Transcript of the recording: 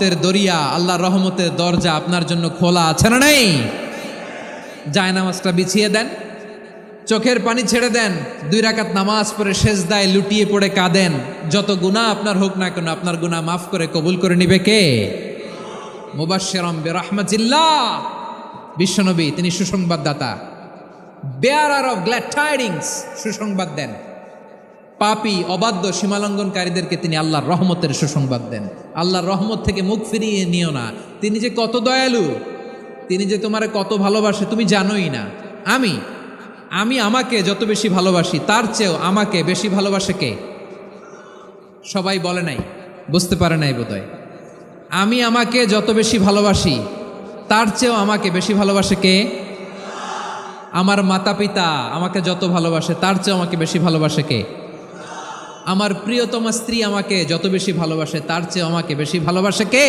দরিয়া, আল্লাহর রহমতের দরজা আপনার জন্য খোলা আছে না নাই? জায়নামাজটা বিছিয়ে দেন, চোখের পানি ছেড়ে দেন, 2 রাকাত নামাজ পড়ে সেজদায় লুটিয়ে পড়ে কাঁদেন। যত গুনাহ আপনার হোক না কেন, আপনার গুনাহ মাফ করে কবুল করে নিবে কে? মুবাশশিরাম বিরহমাতিল্লাহ, বিশ্বনবী তিনি সুসংবাদদাতা, বেয়ারার অফ গ্ল্যাড টাইডিংস, সুসংবাদ দেন। পাপী অবাধ্য সীমালঙ্ঘনকারীদেরকে তিনি আল্লাহর রহমতের সুসংবাদ দেন। আল্লাহর রহমত থেকে মুখ ফিরিয়ে নিও না। তিনি যে কত দয়ালু, তিনি যে তোমারে কত ভালোবাসে তুমি জানোই না। আমি আমাকে যত বেশি ভালোবাসি তার চেয়েও আমাকে বেশি ভালোবাসে কে? সবাই বলে নাই, বুঝতে পারে নাই বোধহয়। আমি আমাকে যত বেশি ভালোবাসি তার চেয়েও আমাকে বেশি ভালোবাসে কে? আমার মাতা পিতা আমাকে যত ভালোবাসে তার চেয়েও আমাকে বেশি ভালোবাসে কে? আমার প্রিয়তমা স্ত্রী আমাকে যত বেশি ভালোবাসে তার চেয়ে আমাকে বেশি ভালোবাসে কে?